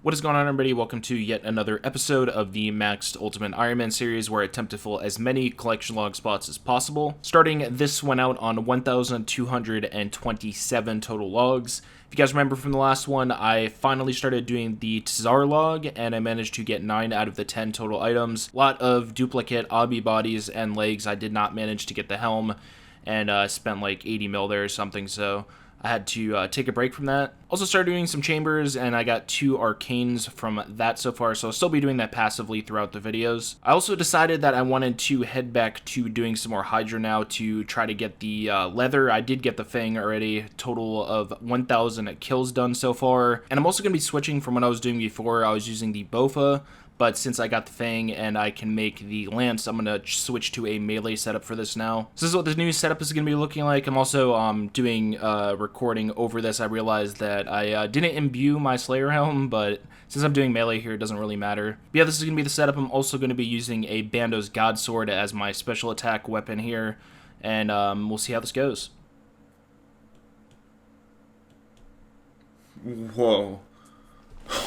What is going on, everybody? Welcome to yet another episode of the Maxed Ultimate Ironman series, where I attempt to fill as many collection log spots as possible. Starting this one out on 1,227 total logs. If you guys remember from the last one, I finally started doing the Tsar log, and I managed to get 9 out of the 10 total items. A lot of duplicate obby bodies and legs. I did not manage to get the helm, and I spent like 80 mil there or something, so I had to take a break from that. Also started doing some chambers, and I got 2 arcanes from that so far, so I'll still be doing that passively throughout the videos. I also decided that I wanted to head back to doing some more Hydra now to try to get the leather. I did get the Fang already, total of 1,000 kills done so far. And I'm also going to be switching from what I was doing before. I was using the Bofa, but since I got the Fang and I can make the Lance, I'm going to switch to a melee setup for this now. So this is what the new setup is going to be looking like. I'm also doing recording over this. I realized that I didn't imbue my Slayer helm, but since I'm doing melee here, it doesn't really matter. But yeah, this is going to be the setup. I'm also going to be using a Bando's God Sword as my special attack weapon here, and we'll see how this goes. Whoa.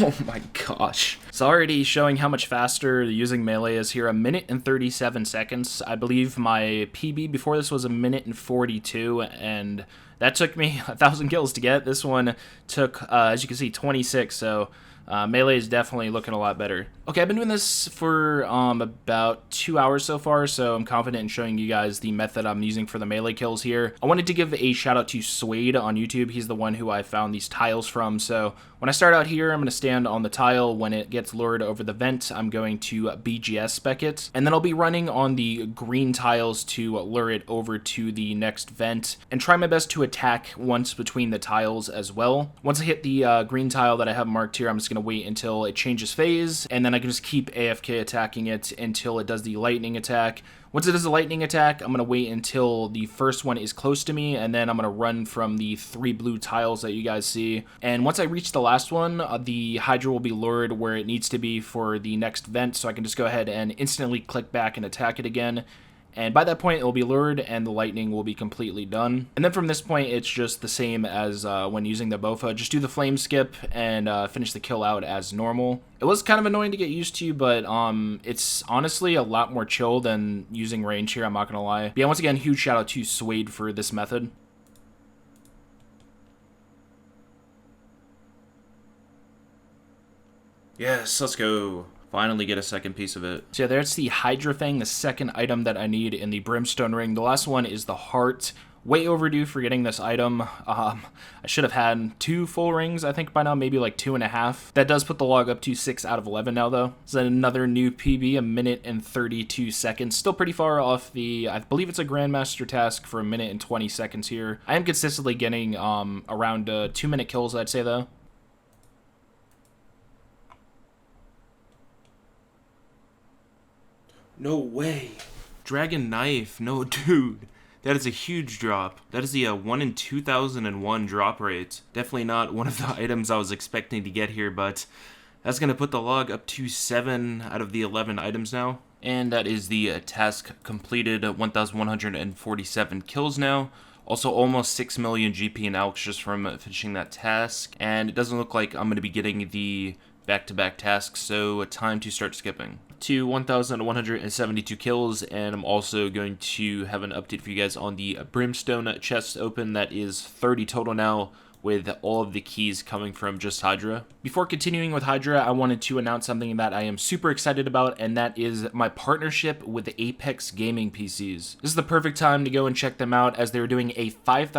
Oh my gosh. It's already showing how much faster using melee is here. 1 minute and 37 seconds. I believe my PB before this was 1 minute and 42, and that took me 1,000 kills to get. This one took, as you can see, 26, so melee is definitely looking a lot better. Okay, I've been doing this for about 2 hours so far, so I'm confident in showing you guys the method I'm using for the melee kills here. I wanted to give a shout out to Suede on YouTube. He's the one who I found these tiles from. So when I start out here, I'm going to stand on the tile. When it gets lured over the vent, I'm going to BGS spec it, and then I'll be running on the green tiles to lure it over to the next vent, and try my best to attack once between the tiles as well. Once I hit the green tile that I have marked here, I'm just going to wait until it changes phase, and then I can just keep AFK attacking it until it does the lightning attack. Once it does the lightning attack, I'm going to wait until the first one is close to me, and then I'm going to run from the 3 blue tiles that you guys see. And once I reach the last one, the Hydra will be lured where it needs to be for the next vent, so I can just go ahead and instantly click back and attack it again. And by that point, it will be lured, and the lightning will be completely done. And then from this point, it's just the same as when using the Bofa. Just do the flame skip and finish the kill out as normal. It was kind of annoying to get used to, but it's honestly a lot more chill than using range here, I'm not gonna lie. But yeah, once again, huge shout out to Suede for this method. Yes, let's go. Finally get a second piece of it. So yeah, there's the Hydra Fang, the second item that I need in the Brimstone Ring. The last one is the Heart. Way overdue for getting this item. I should have had 2 full rings, I think, by now, maybe like 2.5. That does put the log up to 6 out of 11 now, though. This is another new PB, 1 minute and 32 seconds. Still pretty far off the, I believe it's a Grandmaster task for 1 minute and 20 seconds here. I am consistently getting around 2-minute kills, I'd say, though. No way. Dragon Knife. No, dude. That is a huge drop. That is the 1 in 2001 drop rate. Definitely not one of the items I was expecting to get here, but that's going to put the log up to 7 out of the 11 items now. And that is the task completed. 1,147 kills now. Also almost 6 million GP and Alch just from finishing that task. And it doesn't look like I'm going to be getting the back-to-back tasks, so time to start skipping to 1,172 kills. And I'm also going to have an update for you guys on the Brimstone chest open. That is 30 total now, with all of the keys coming from just Hydra. Before continuing with Hydra, I wanted to announce something that I am super excited about, and that is my partnership with Apex Gaming PCs. This is the perfect time to go and check them out, as they're doing a $5,000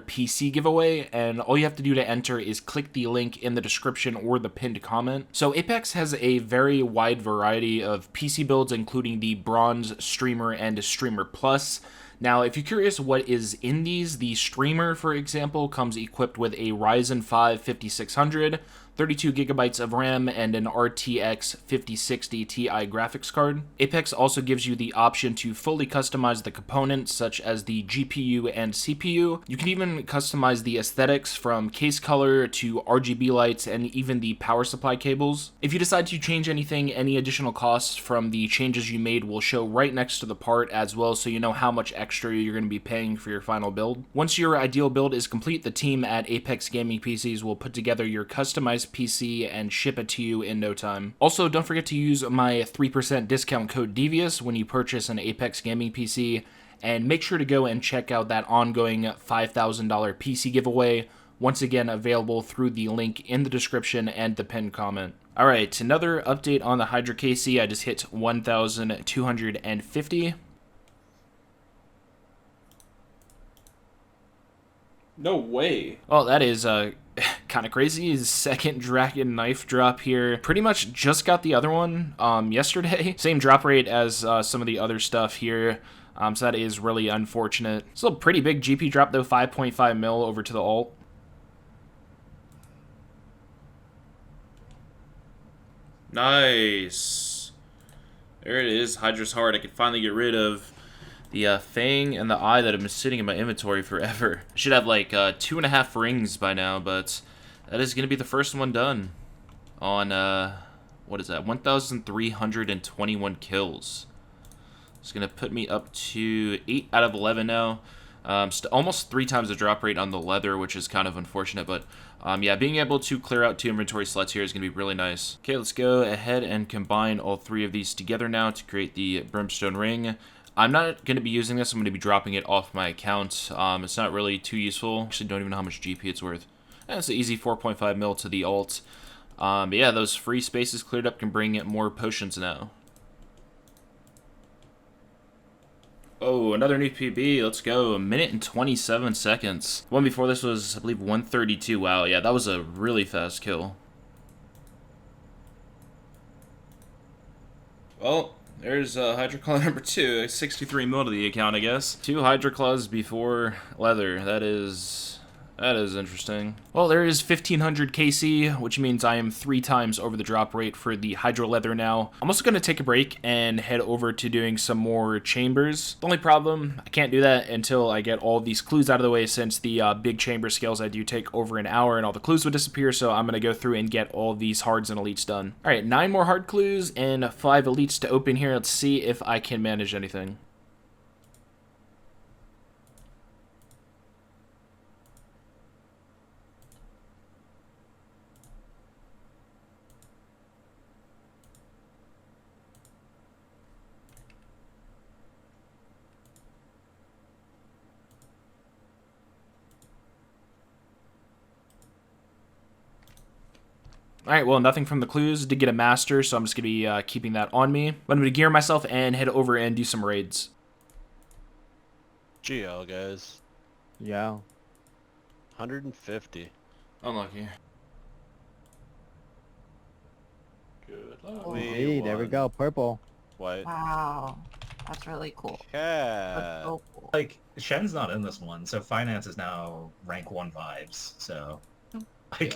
PC giveaway, and all you have to do to enter is click the link in the description or the pinned comment. So Apex has a very wide variety of PC builds, including the Bronze, Streamer, and Streamer Plus. Now, if you're curious what is in these, the Streamer, for example, comes equipped with a Ryzen 5 5600, 32 gigabytes of RAM, and an RTX 5060 Ti graphics card. Apex also gives you the option to fully customize the components, such as the GPU and CPU. You can even customize the aesthetics, from case color to RGB lights and even the power supply cables. If you decide to change anything, any additional costs from the changes you made will show right next to the part as well, so you know how much extra you're going to be paying for your final build. Once your ideal build is complete, the team at Apex Gaming PCs will put together your customized PC and ship it to you in no time. Also, don't forget to use my 3% discount code Devious when you purchase an Apex Gaming PC, and make sure to go and check out that ongoing $5,000 PC giveaway, once again available through the link in the description and the pinned comment. Alright, another update on the Hydra KC. I just hit 1,250. No way. Well, that is kind of crazy. Second dragon knife drop here. Pretty much just got the other one yesterday. Same drop rate as some of the other stuff here. So that is really unfortunate. Still a pretty big GP drop though, 5.5 mil over to the alt. Nice. There it is, Hydra's Heart. I can finally get rid of the Fang and the Eye that have been sitting in my inventory forever. I should have like 2.5 rings by now, but that is going to be the first one done on, what is that, 1,321 kills. It's going to put me up to 8 out of 11 now. Almost 3 times the drop rate on the leather, which is kind of unfortunate, but yeah, being able to clear out 2 inventory slots here is going to be really nice. Okay, let's go ahead and combine all 3 of these together now to create the Brimstone Ring. I'm not going to be using this. I'm going to be dropping it off my account. It's not really too useful. Actually, don't even know how much GP it's worth. And it's an easy 4.5 mil to the alt. But yeah, those free spaces cleared up can bring more potions now. Oh, another new PB. Let's go. 1 minute and 27 seconds. The one before this was, I believe, 132. Wow, yeah, that was a really fast kill. Well, there's Hydra Claw number 2. 63 mil to the account, I guess. 2 Hydra Claws before leather. That is interesting. Well, there is 1,500 KC, which means I am 3 times over the drop rate for the Hydra Leather now. I'm also going to take a break and head over to doing some more chambers. The only problem, I can't do that until I get all these clues out of the way, since the big chamber scales I do take over an hour and all the clues would disappear, so I'm going to go through and get all these hards and elites done. Alright, 9 more hard clues and 5 elites to open here. Let's see if I can manage anything. Alright, well, nothing from the clues. Did get a master, so I'm just going to be keeping that on me. But I'm going to gear myself and head over and do some raids. GL, guys. Yeah. 150. Unlucky. Good. Oh, hey, there we go. Purple. White. Wow, that's really cool. Yeah. That's so cool. Like, Shen's not in this one, so finance is now rank 1 vibes, so... Like,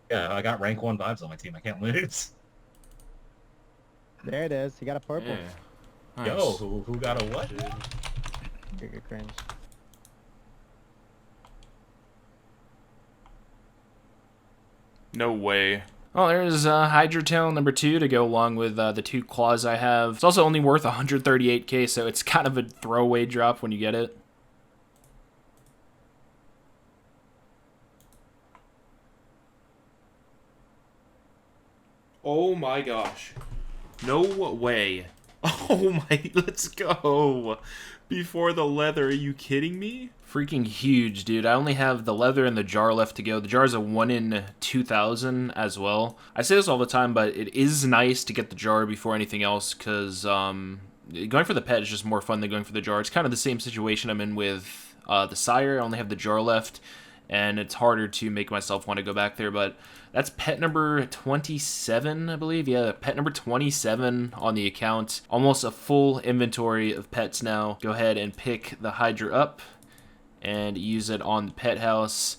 yeah, I got rank 1 vibes on my team, I can't lose. There it is. He got a purple. Yeah. Nice. Yo, who got a what? Bigger cringe. No way. Well, there's Hydra Tail number 2 to go along with the 2 claws I have. It's also only worth 138k, so it's kind of a throwaway drop when you get it. Oh my gosh. No way. Oh my, let's go. Before the leather, are you kidding me? Freaking huge, dude. I only have the leather and the jar left to go. The jar is a 1 in 2,000 as well. I say this all the time, but it is nice to get the jar before anything else, because going for the pet is just more fun than going for the jar. It's kind of the same situation I'm in with the sire. I only have the jar left, and it's harder to make myself want to go back there, but that's pet number 27, I believe. Yeah, pet number 27 on the account. Almost a full inventory of pets now. Go ahead and pick the Hydra up and use it on the pet house.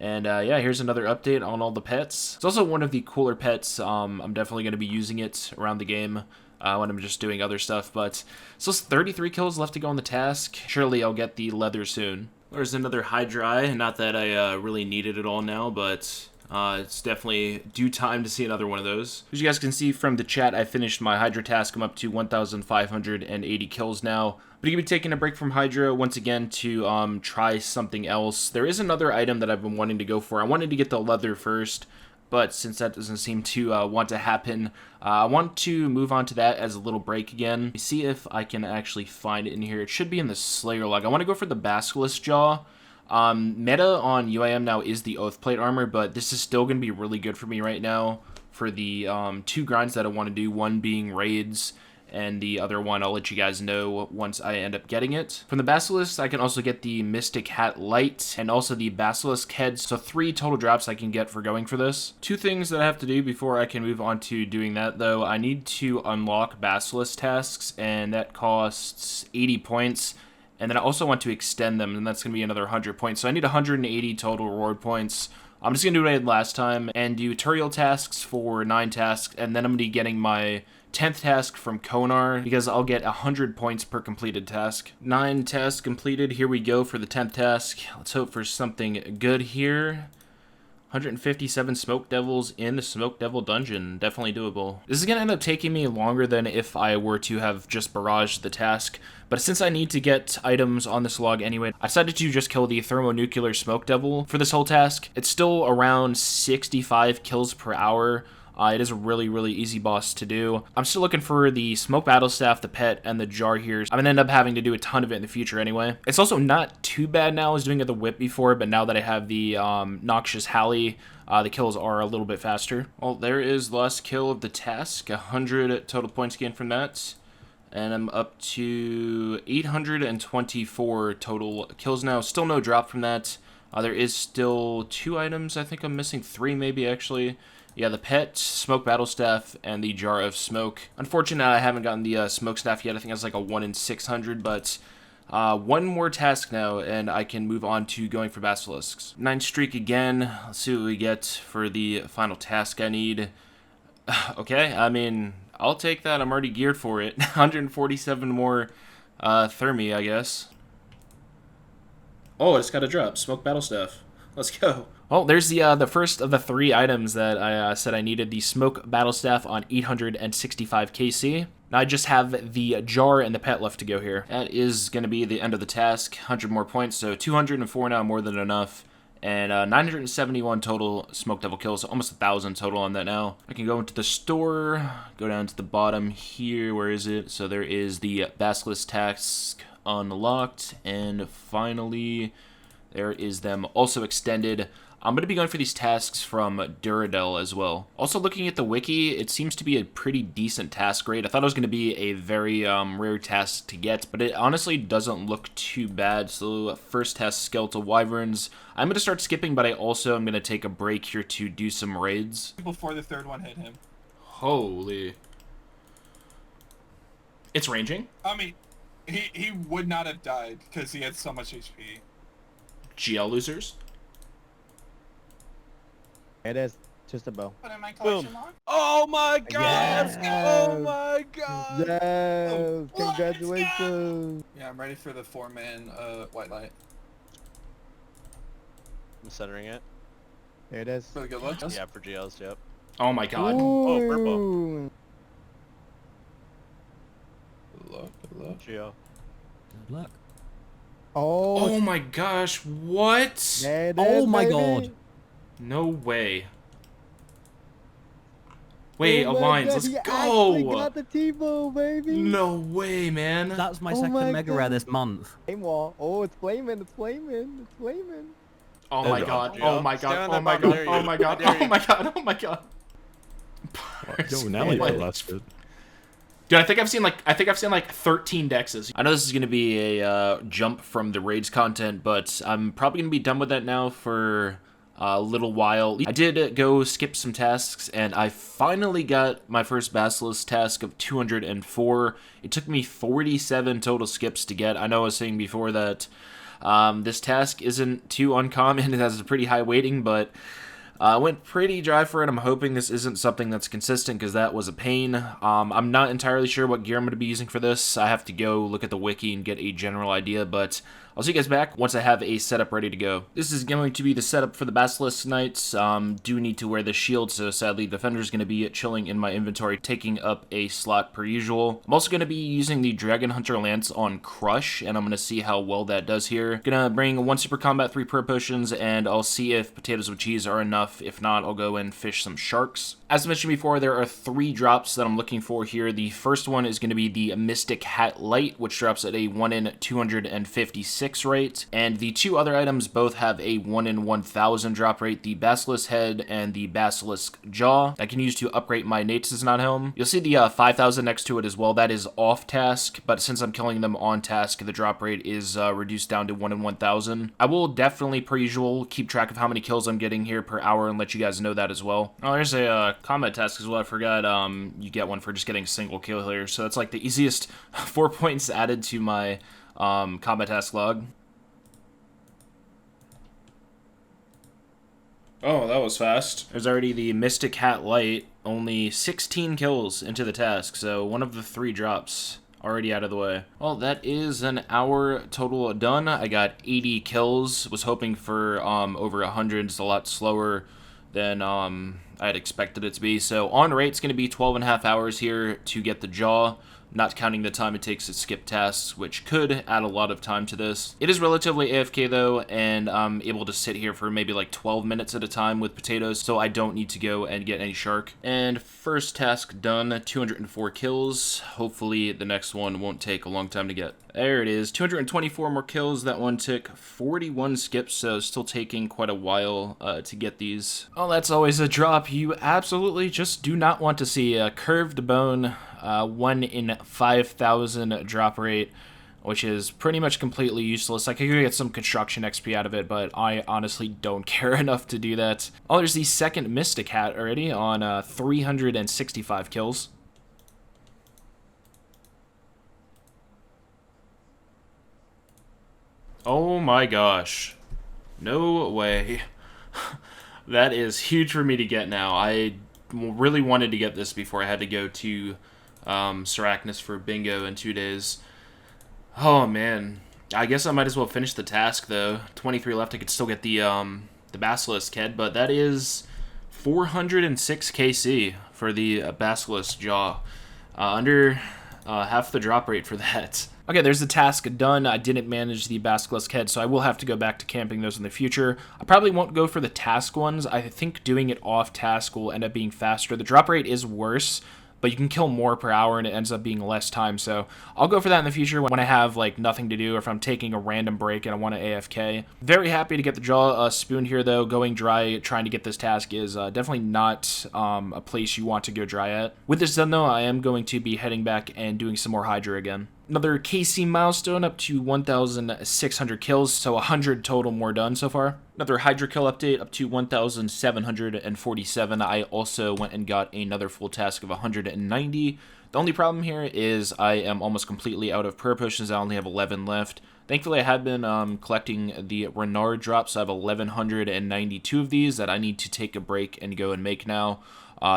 And yeah, here's another update on all the pets. It's also one of the cooler pets. I'm definitely going to be using it around the game when I'm just doing other stuff. But so it's 33 kills left to go on the task. Surely I'll get the leather soon. There's another Hydra. Not that I really need it at all now, but it's definitely due time to see another one of those. As you guys can see from the chat, I finished my Hydra task. I'm up to 1,580 kills now. But I'm going to be taking a break from Hydra once again to try something else. There is another item that I've been wanting to go for. I wanted to get the leather first, But since that doesn't seem to want to happen, I want to move on to that as a little break again. See if I can actually find it in here. It should be in the Slayer log. I want to go for the Basilisk Jaw. Meta on UIM now is the Oathplate armor, but this is still going to be really good for me right now for the 2 grinds that I want to do, one being raids, and the other one I'll let you guys know once I end up getting it. From the Basilisk, I can also get the Mystic Hat Light and also the Basilisk Head, so 3 total drops I can get for going for this. 2 things that I have to do before I can move on to doing that, though. I need to unlock Basilisk tasks, and that costs 80 points. And then I also want to extend them, and that's going to be another 100 points. So I need 180 total reward points. I'm just going to do what I did last time and do tutorial tasks for 9 tasks, and then I'm going to be getting my 10th task from Konar, because I'll get 100 points per completed task. 9 tasks completed. Here we go for the 10th task. Let's hope for something good here. 157 Smoke Devils in the Smoke Devil Dungeon. Definitely doable. This is going to end up taking me longer than if I were to have just barraged the task, but since I need to get items on this log anyway, I decided to just kill the Thermonuclear Smoke Devil for this whole task. It's still around 65 kills per hour. It is a really, really easy boss to do. I'm still looking for the Smoke Battle Staff, the pet, and the jar here. I'm gonna end up having to do a ton of it in the future anyway. It's also not too bad now. I was doing it the whip before, but now that I have the Noxious Halley, the kills are a little bit faster. Well, there is the last kill of the task. 100 total points gained from that. And I'm up to 824 total kills now. Still no drop from that. There is still 2 items. I think I'm missing 3 maybe, actually. Yeah, the pet, Smoke Battle Staff, and the Jar of Smoke. Unfortunately, I haven't gotten the Smoke Staff yet. I think that's like a 1 in 600, but 1 more task now, and I can move on to going for Basilisks. 9 streak again. Let's see what we get for the final task I need. Okay, I mean, I'll take that. I'm already geared for it. 147 more Thermi, I guess. Oh, it's got a drop. Smoke Battle Staff. Let's go. Oh, there's the first of the 3 items that I said I needed. The Smoke Battle Staff on 865 KC. Now I just have the jar and the pet left to go here. That is going to be the end of the task. 100 more points, so 204 now, more than enough. And 971 total Smoke Devil kills, almost 1,000 total on that now. I can go into the store, go down to the bottom here. Where is it? So there is the Basilisk task unlocked, and finally there is them also extended. I'm going to be going for these tasks from Duradel as well. Also looking at the wiki, it seems to be a pretty decent task rate. I thought it was going to be a very rare task to get, but it honestly doesn't look too bad. So first task, Skeletal Wyverns. I'm going to start skipping, but I also am going to take a break here to do some raids. Before the 3rd one hit him. Holy. It's ranging? I mean, he would not have died because he had so much HP. GL losers? It is. Just a bow. Put in my collection log. Oh my god! Yes. Let's go! Oh my god! Yes! Let's Congratulations! Yeah, I'm ready for the 4-man white light. I'm centering it. Here it is. Really good look. Yeah, for GLs, yep. Oh my god. Oh, purple. Ooh. Good luck. Good luck. GL. Good luck. Oh, Oh my gosh, what? there it Oh is, my baby. god. No way. Wait, Oh my Alliance, God, let's he actually go! got the T-bow, baby. No way, man. That's my Oh second my mega rare God. this month. Flame wall. Oh, it's flaming. It's flaming. It's flaming. Oh my god, Yeah. oh my Stand god, on oh that my bomb, god, dare oh you. my god, Dare oh you. my god, oh my god. Yo, now I What? last good. Dude, I think I've seen like 13 dexes. I know this is gonna be a jump from the raids content, but I'm probably gonna be done with that now for a little while. I did go skip some tasks, and I finally got my first Basilisk task of 204. It took me 47 total skips to get. I know I was saying before that this task isn't too uncommon. It has a pretty high weighting, but I went pretty dry for it. I'm hoping this isn't something that's consistent, because that was a pain. I'm not entirely sure what gear I'm going to be using for this. I have to go look at the wiki and get a general idea, but I'll see you guys back once I have a setup ready to go. This is going to be the setup for the Basilisk Knights. Do need to wear the shield, so sadly Defender's going to be chilling in my inventory, taking up a slot per usual. I'm also going to be using the Dragon Hunter Lance on Crush, and I'm going to see how well that does here. Gonna bring 1 Super Combat, 3 Pro Potions, and I'll see if Potatoes with Cheese are enough enough. If not, I'll go and fish some sharks. As mentioned before, there are 3 drops that I'm looking for here. The first one is going to be the Mystic Hat Light, which drops at a 1 in 256 rate. And the 2 other items both have a 1 in 1000 drop rate, the Basilisk Head and the Basilisk Jaw. I can use to upgrade my Nate's Not Helm. You'll see the 5000 next to it as well. That is off task, but since I'm killing them on task, the drop rate is reduced down to 1 in 1000. I will definitely, per usual, keep track of how many kills I'm getting here per hour and let you guys know that as well. Oh, there's a combat task as well. I forgot you get one for just getting a single kill here. So that's like the easiest 4 points added to my combat task log. Oh, that was fast. There's already the Mystic Hat Light, only 16 kills into the task, so one of the 3 drops already out of the way. Well, that is an hour total done. I got 80 kills, was hoping for over 100. It's a lot slower than I had expected it to be. So on rate's going to be 12.5 hours here to get the jaw, not counting the time it takes to skip tasks, which could add a lot of time to this. It is relatively AFK though, and I'm able to sit here for maybe like 12 minutes at a time with potatoes, so I don't need to go and get any shark. And first task done, 204 kills. Hopefully the next one won't take a long time to get. There it is, 224 more kills. That one took 41 skips, so still taking quite a while to get these. Oh, that's always a drop you absolutely just do not want to see. A curved bone, 1 in 5000 drop rate, which is pretty much completely useless. I could get some construction XP out of it, but I honestly don't care enough to do that. Oh, there's the second Mystic Hat already on 365 kills. Oh my gosh. No way. That is huge for me to get now. I really wanted to get this before I had to go to Sarachnis for bingo in 2 days. Oh man. I guess I might as well finish the task though. 23 left. I could still get the Basilisk Head, but that is 406 KC for the Basilisk Jaw. Under half the drop rate for that. Okay, there's the task done. I didn't manage the Basilisk Head, so I will have to go back to camping those in the future. I probably won't go for the task ones. I think doing it off task will end up being faster. The drop rate is worse, but you can kill more per hour and it ends up being less time. So I'll go for that in the future when I have like nothing to do, or if I'm taking a random break and I want to AFK. Very happy to get the jaw spoon here though. Going dry trying to get this task is definitely not a place you want to go dry at. With this done though, I am going to be heading back and doing some more Hydra again. Another KC milestone up to 1,600 kills, so 100 total more done so far. Another Hydra kill update up to 1,747. I also went and got another full task of 190. The only problem here is I am almost completely out of prayer potions. I only have 11 left. Thankfully, I have been collecting the Renard drops. I have 1,192 of these that I need to take a break and go and make now.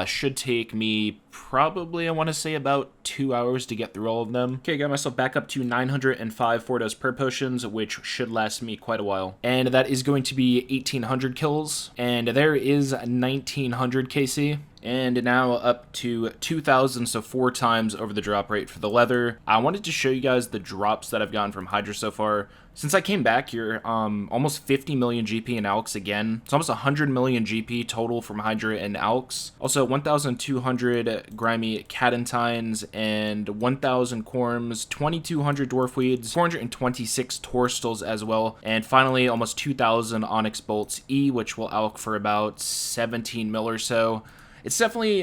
Should take me probably, I want to say, about 2 hours to get through all of them. Okay, got myself back up to 905 Fordos per potions, which should last me quite a while. And that is going to be 1,800 kills. And there is 1,900 KC. And now up to 2,000, so 4 times over the drop rate for the leather. I wanted to show you guys the drops that I've gotten from Hydra so far. Since I came back here, almost 50 million GP in Alks again. It's almost 100 million GP total from Hydra and Alks. Also 1,200 grimy Cadentines and 1,000 Corms, 2,200 Dwarf Weeds, 426 Torstals as well. And finally, almost 2,000 Onyx Bolts E, which will Alk for about 17 mil or so. It's definitely,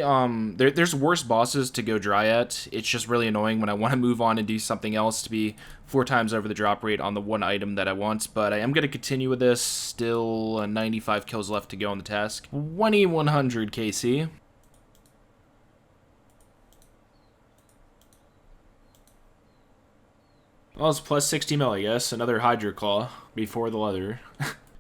there's worse bosses to go dry at. It's just really annoying when I want to move on and do something else to be 4 times over the drop rate on the one item that I want. But I am going to continue with this. Still 95 kills left to go on the task. 2,100 KC. Well, it's plus 60 mil, I guess. Another Hydra Claw before the leather.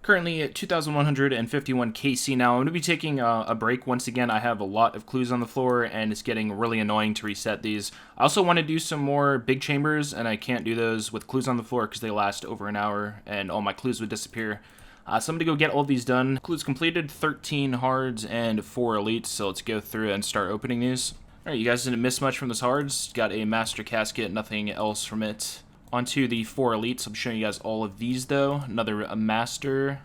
Currently at 2,151 KC now. I'm going to be taking a break once again. I have a lot of clues on the floor, and it's getting really annoying to reset these. I also want to do some more big chambers, and I can't do those with clues on the floor because they last over an hour, and all my clues would disappear. So I'm going to go get all these done. Clues completed, 13 hards and 4 elites, so let's go through and start opening these. Alright, you guys didn't miss much from those hards. Got a master casket, nothing else from it. Onto the 4 elites. I'm showing you guys all of these though. Another master.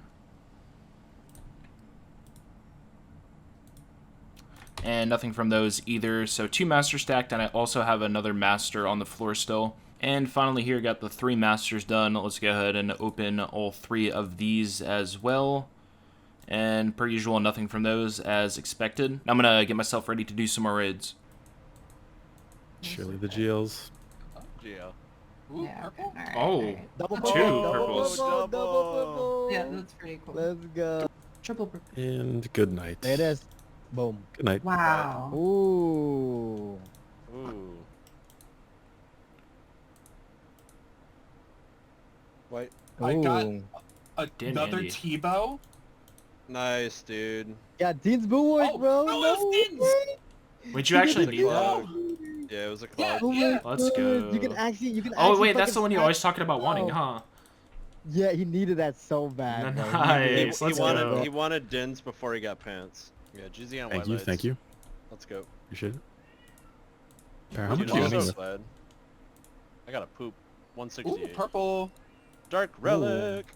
and nothing from those either. So 2 master stacked, and I also have another master on the floor still. And finally here, got the 3 masters done. Let's go ahead and open all 3 of these as well. And per usual, nothing from those as expected. I'm going to get myself ready to do some more raids. Surely the GLs. Geo. Ooh, Yeah, okay. purple. Alright, Oh. alright. Double Two purple, purples. double purple. Yeah, that's pretty cool. Let's go. Triple purple. And good night. There it is. Boom. Good night. Wow. Ooh. Ooh. Wait. I got Ooh. another Andy. T-bow. Nice, dude. Yeah, Dean's bulwark, Oh, bro. no, it's Dean's. way. Would you actually It's a need that? cloud. Yeah, it was a Yeah. cloud. Oh my Yeah. Let's goodness. go. You can actually, Oh, wait, that's fucking the one you're snap- always talking about wanting, Oh. huh? Yeah, he needed that so bad. bro. He Nice. needed it. He Let's wanted go. he wanted Dins before he got pants. Yeah, GZ on Thank white you, lights. thank you. Let's go. Appreciate it. How much Dude, do you I'm need? so glad. I got a poop. Ooh, 168. purple. Dark relic.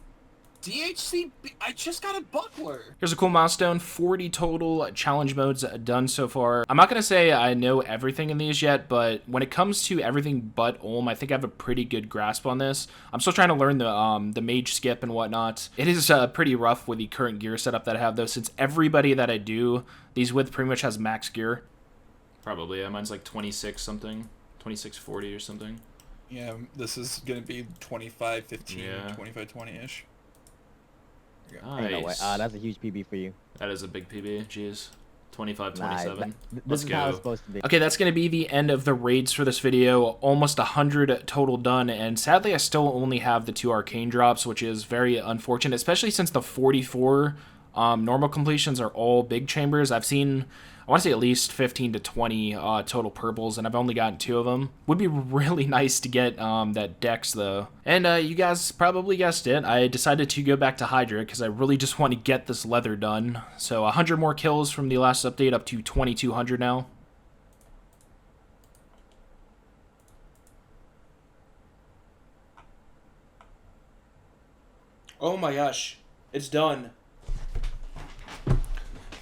DHC. I just got a buckler. Here's a cool milestone, 40 total challenge modes done so far. I'm not going to say I know everything in these yet, but when it comes to everything but Ulm, I think I have a pretty good grasp on this. I'm still trying to learn the mage skip and whatnot. It is pretty rough with the current gear setup that I have, though, since everybody that I do these with pretty much has max gear. Probably, yeah. Mine's like 26 something, 2640 or something. Yeah, this is gonna be 25-15, Yeah. 25-20-ish. Ain't no way. Nice. That's a huge PB for you. That is a big PB, jeez. 25, Nah, 27. this Let's is how it's go. supposed to be. Okay, that's going to be the end of the raids for this video. Almost 100 total done, and sadly I still only have the 2 arcane drops, which is very unfortunate, especially since the 44 normal completions are all big chambers. I've seen, I want to say at least 15 to 20 total purples, and I've only gotten 2 of them. Would be really nice to get that dex, though. And you guys probably guessed it, I decided to go back to Hydra, because I really just want to get this leather done. So 100 more kills from the last update, up to 2,200 now. Oh my gosh, it's done.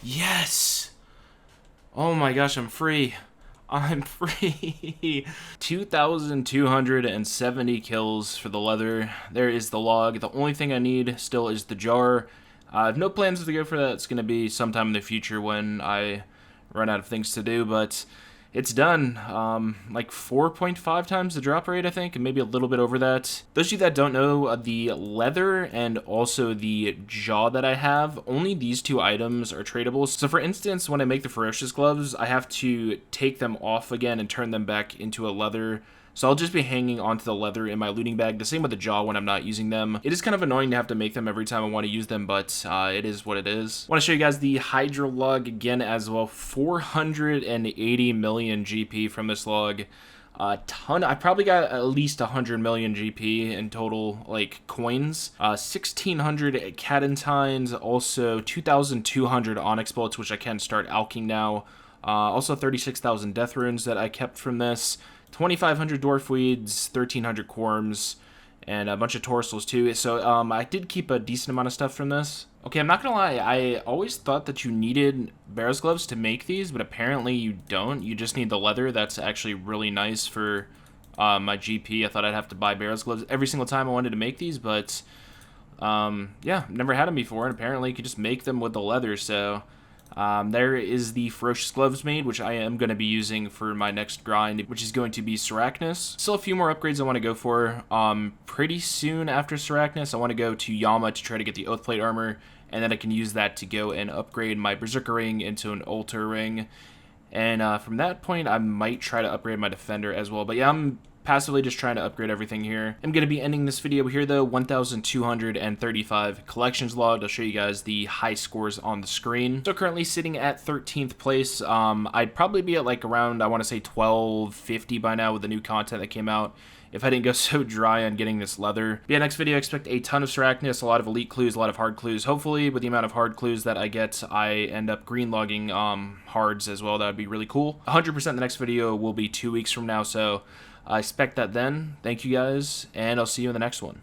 Yes! Oh my gosh, I'm free. I'm free. 2,270 kills for the leather. There is the log. The only thing I need still is the jar. I have no plans to go for that. It's going to be sometime in the future when I run out of things to do, but it's done. Like 4.5 times the drop rate, I think, and maybe a little bit over that. Those of you that don't know, the leather and also the jaw that I have, only these 2 items are tradable. So for instance, when I make the ferocious gloves, I have to take them off again and turn them back into a leather. So I'll just be hanging onto the leather in my looting bag. The same with the jaw when I'm not using them. It is kind of annoying to have to make them every time I want to use them, but it is what it is. I want to show you guys the Hydra log again as well. 480 million GP from this log. A ton. I probably got at least 100 million GP in total, like, coins. 1,600 Cadentines, also 2,200 Onyx Bolts, which I can start alching now. Also 36,000 Death Runes that I kept from this. 2,500 Dwarf Weeds, 1,300 Quorms, and a bunch of Torsals too. So I did keep a decent amount of stuff from this. Okay, I'm not gonna lie, I always thought that you needed Bear's Gloves to make these, but apparently you don't. You just need the leather. That's actually really nice for my GP. I thought I'd have to buy Bear's Gloves every single time I wanted to make these, but yeah, never had them before, and apparently you could just make them with the leather, so... there is the Ferocious Gloves made, which I am going to be using for my next grind, which is going to be Sarachnis. Still a few more upgrades I want to go for. Pretty soon after Sarachnis, I want to go to Yama to try to get the Oathplate armor, and then I can use that to go and upgrade my Berserker ring into an Altar ring. And from that point, I might try to upgrade my Defender as well. But yeah, I'm passively just trying to upgrade everything here. I'm going to be ending this video here though, 1,235 collections logged. I'll show you guys the high scores on the screen. So currently sitting at 13th place. I'd probably be at like around, I want to say 1250 by now with the new content that came out, if I didn't go so dry on getting this leather. But yeah, next video, expect a ton of Sarachnis, a lot of elite clues, a lot of hard clues. Hopefully, with the amount of hard clues that I get, I end up green logging hards as well. That would be really cool. 100% the next video will be 2 weeks from now, so I expect that then. Thank you guys, and I'll see you in the next one.